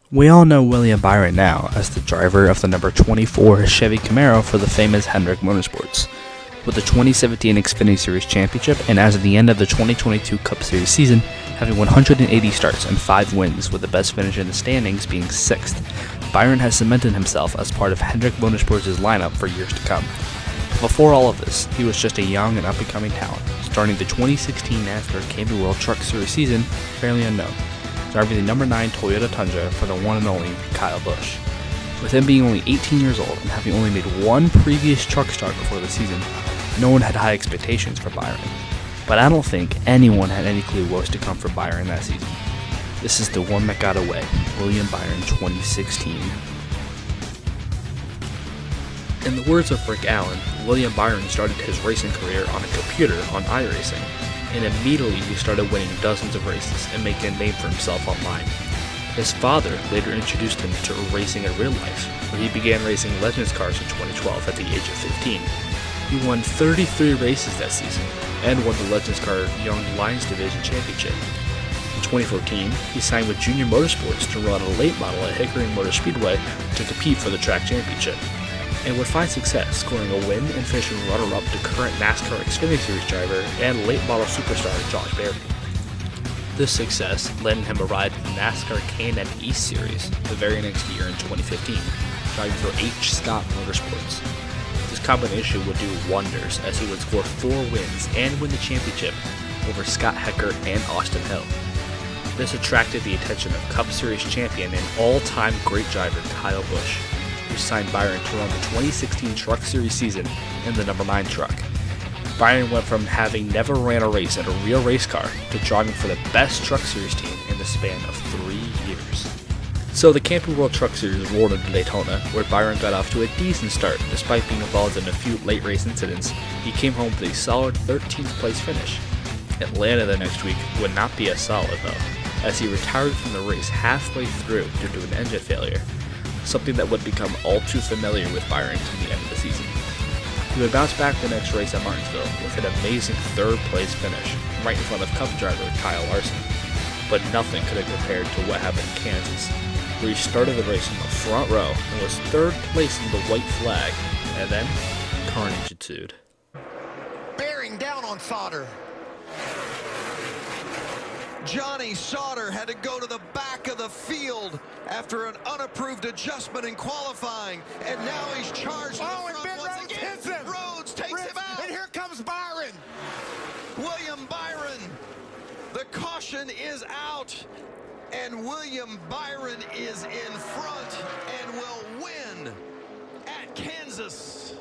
We all know William Byron now as the driver of the number 24 Chevy Camaro for the famous Hendrick Motorsports. With the 2017 Xfinity Series Championship and as of the end of the 2022 Cup Series season, having 180 starts and 5 wins with the best finish in the standings being 6th, Byron has cemented himself as part of Hendrick Motorsports' lineup for years to come. But before all of this, he was just a young and up-and-coming talent, starting the 2016 NASCAR Camping World Truck Series season fairly unknown, driving the number 9 Toyota Tundra for the one and only Kyle Busch. With him being only 18 years old and having only made one previous truck start before the season, no one had high expectations for Byron. But I don't think anyone had any clue what was to come for Byron that season. This is the one that got away, William Byron 2016. In the words of Rick Allen, William Byron started his racing career on a computer on iRacing, and immediately he started winning dozens of races and making a name for himself online. His father later introduced him to racing in real life, where he began racing Legends cars in 2012 at the age of 15. He won 33 races that season and won the Legends Car Young Lions Division Championship. In 2014, he signed with Junior Motorsports to run a late model at Hickory Motor Speedway to compete for the track championship, and would find success scoring a win and finishing runner-up to current NASCAR Xfinity Series driver and late model superstar Josh Berry. This success led him a ride in the NASCAR K&N East Series the very next year in 2015, driving for H. Scott Motorsports. This combination would do wonders as he would score 4 wins and win the championship over Scott Heckert and Austin Hill. This attracted the attention of Cup Series champion and all-time great driver Kyle Busch, who signed Byron to run the 2016 Truck Series season in the number 9 truck. Byron went from having never ran a race in a real race car to driving for the best Truck Series team in the span of 3 years. So the Camping World Truck Series rolled into Daytona, where Byron got off to a decent start. Despite being involved in a few late race incidents, he came home with a solid 13th place finish. Atlanta the next week would not be as solid though, as he retired from the race halfway through due to an engine failure, something that would become all too familiar with Byron to the end of the season. He would bounce back the next race at Martinsville with an amazing 3rd place finish, right in front of Cup driver Kyle Larson. But nothing could have compared to what happened in Kansas, where he started the race in the front row and was 3rd place in the white flag, and then carnage ensued. Bearing down on Sauter. Johnny Sauter had to go to the back of the field after an unapproved adjustment in qualifying, and now he's charged. Oh, and Ben Rhodes hits him. Rhodes takes him out. And here comes Byron. William Byron. The caution is out, and William Byron is in front and will win at Kansas.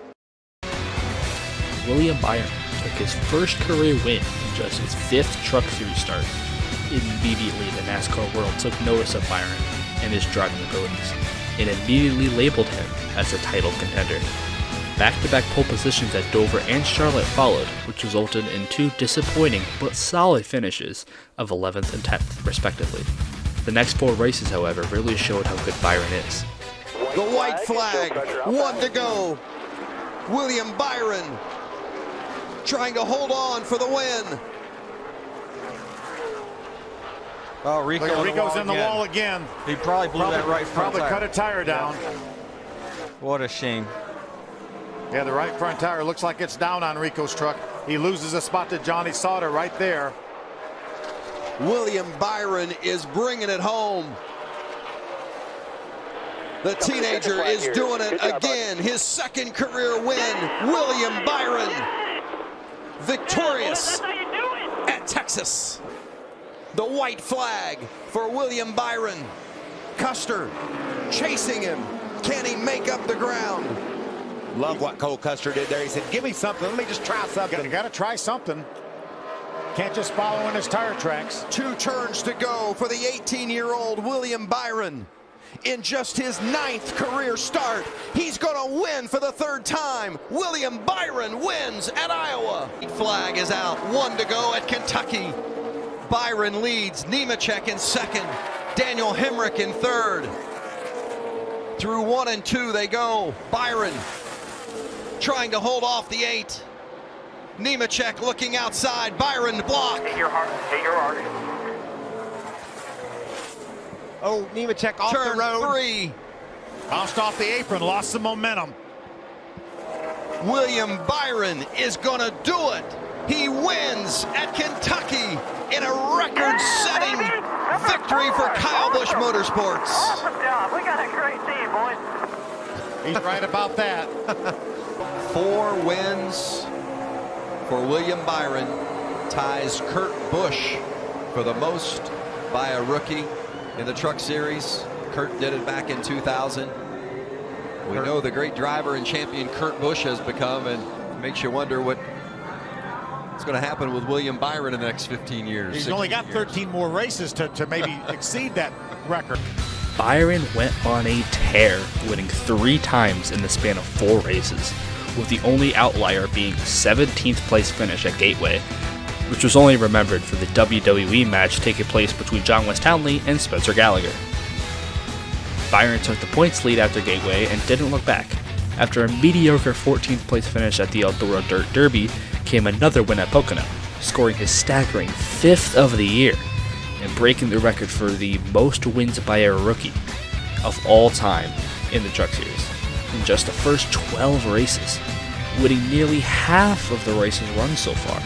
William Byron took his first career win in just his 5th Truck Series start. Immediately, the NASCAR world took notice of Byron and his driving abilities, and immediately labeled him as a title contender. Back-to-back pole positions at Dover and Charlotte followed, which resulted in 2 disappointing but solid finishes of 11th and 10th, respectively. The next 4 races, however, really showed how good Byron is. The white flag, 1 to go. William Byron trying to hold on for the win. Oh, Rico's in the wall again. He probably blew that right front Probably tire. cut a tire down. What a shame. Yeah, the right front tire looks like it's down on Rico's truck. He loses a spot to Johnny Sauter right there. William Byron is bringing it home. The teenager is doing it again. His 2nd career win. William Byron, victorious at Texas. The white flag for William Byron. Custer chasing him. Can he make up the ground? Love what Cole Custer did there. He said, give me something. Let me just try something. You got to try something. Can't just follow in his tire tracks. 2 turns to go for the 18-year-old William Byron. In just his 9th career start, he's going to win for the 3rd time. William Byron wins at Iowa. Flag is out. 1 to go at Kentucky. Byron leads. Nemechek in 2nd. Daniel Hemrick in 3rd. Through 1 and 2 they go. Byron trying to hold off the 8. Nemechek looking outside. Byron block. Hit your heart. Hit your heart. Oh, Nemechek off Turn the road. 3. Bounced off the apron, lost some momentum. William Byron is going to do it. He wins at Kentucky in a record-setting victory for Kyle Busch Motorsports. Awesome job. We got a great team, boys. He's right about that. 4 wins for William Byron, ties Kurt Busch for the most by a rookie in the Truck Series. Kurt did it back in 2000. We know the great driver and champion Kurt Busch has become, and it makes you wonder what's going to happen with William Byron in the next 15 years. He's only got 13 more races to maybe exceed that record. Byron went on a tear, winning 3 times in the span of 4 races, with the only outlier being a 17th place finish at Gateway, which was only remembered for the WWE match taking place between John West Townley and Spencer Gallagher. Byron took the points lead after Gateway and didn't look back. After a mediocre 14th place finish at the Eldora Dirt Derby came another win at Pocono, scoring his staggering 5th of the year and breaking the record for the most wins by a rookie of all time in the Truck Series in just the first 12 races, winning nearly half of the races run so far.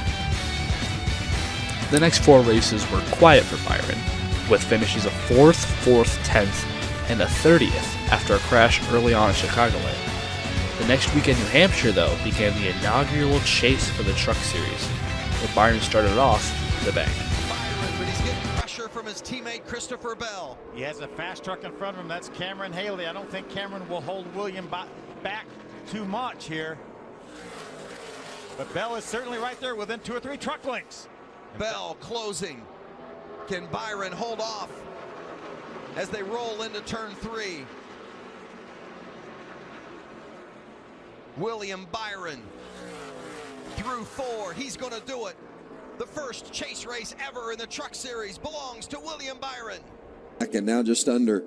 The next 4 races were quiet for Byron, with finishes of 4th, 4th, 10th, and a 30th after a crash early on at Chicagoland. The next week in New Hampshire, though, began the inaugural chase for the Truck Series, where Byron started off with a bang. Byron, but he's getting pressure from his teammate Christopher Bell. He has a fast truck in front of him. That's Cameron Haley. I don't think Cameron will hold William back too much here. But Bell is certainly right there within 2 or 3 truck lengths. Bell closing. Can Byron hold off as they roll into turn 3? William Byron through 4. He's going to do it. The first chase race ever in the Truck Series belongs to William Byron. And now just under.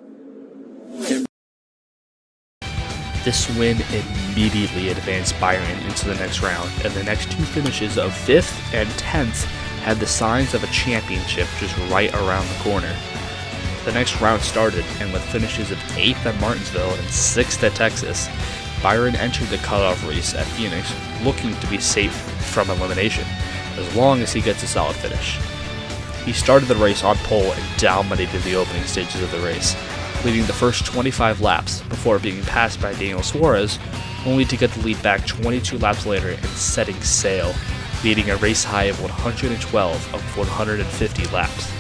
This win immediately advanced Byron into the next round, and the next 2 finishes of 5th and 10th had the signs of a championship just right around the corner. The next round started, and with finishes of 8th at Martinsville and 6th at Texas, Byron entered the cutoff race at Phoenix looking to be safe from elimination, as long as he gets a solid finish. He started the race on pole and dominated the opening stages of the race, leading the first 25 laps before being passed by Daniel Suarez, only to get the lead back 22 laps later and setting sail, leading a race high of 112 of 150 laps.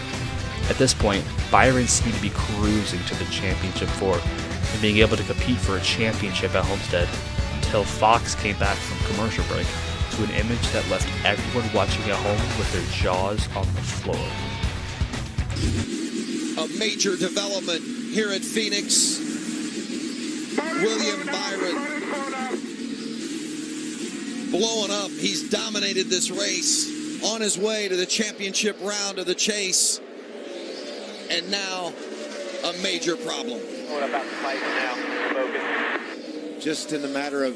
At this point, Byron seemed to be cruising to the championship 4 and being able to compete for a championship at Homestead until Fox came back from commercial break to an image that left everyone watching at home with their jaws on the floor. A major development here at Phoenix. William Byron blowing up. He's dominated this race on his way to the championship round of the chase. And now a major problem. What about the pipe now? Smoking. Just in the matter of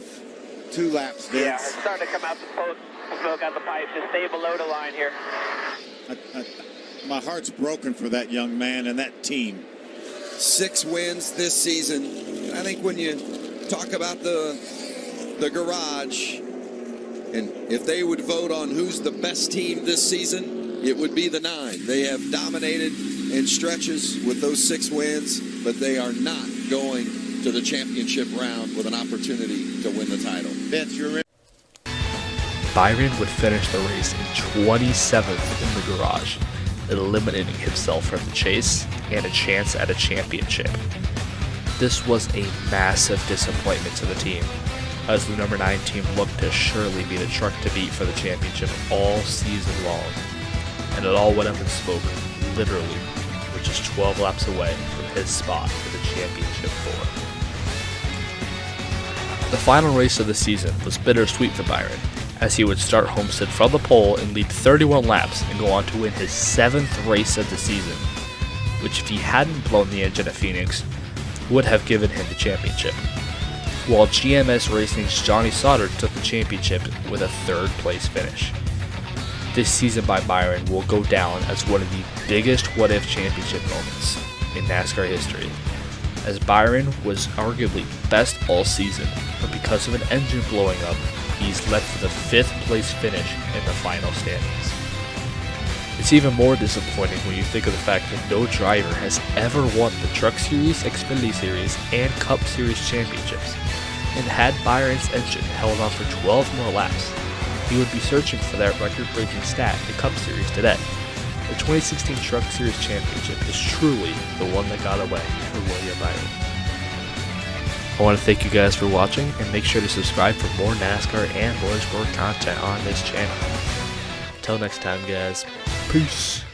2 laps, Vince. Yeah, it's starting to come out the post. Smoke out the pipe. Just stay below the line here. My heart's broken for that young man and that team. 6 wins this season. And I think when you talk about the garage, and if they would vote on who's the best team this season, it would be the 9. They have dominated in stretches with those 6 wins, but they are not going to the championship round with an opportunity to win the title. Vince, you remember? Byron would finish the race in 27th in the garage, eliminating himself from the chase and a chance at a championship. This was a massive disappointment to the team, as the number 9 team looked to surely be the truck to beat for the championship all season long. And it all went up in smoke, literally, with just 12 laps away from his spot for the championship 4. The final race of the season was bittersweet for Byron, as he would start Homestead from the pole and lead 31 laps and go on to win his 7th race of the season, which if he hadn't blown the engine at Phoenix, would have given him the championship. While GMS Racing's Johnny Sauter took the championship with a 3rd place finish. This season by Byron will go down as one of the biggest what-if championship moments in NASCAR history, as Byron was arguably best all season, but because of an engine blowing up, he's left for the 5th place finish in the final standings. It's even more disappointing when you think of the fact that no driver has ever won the Truck Series, Xfinity Series, and Cup Series championships, and had Byron's engine held on for 12 more laps, he would be searching for that record-breaking stat in the Cup Series today. The 2016 Truck Series championship is truly the one that got away for William Byron. I want to thank you guys for watching, and make sure to subscribe for more NASCAR and motorsport content on this channel. Until next time, guys. Peace.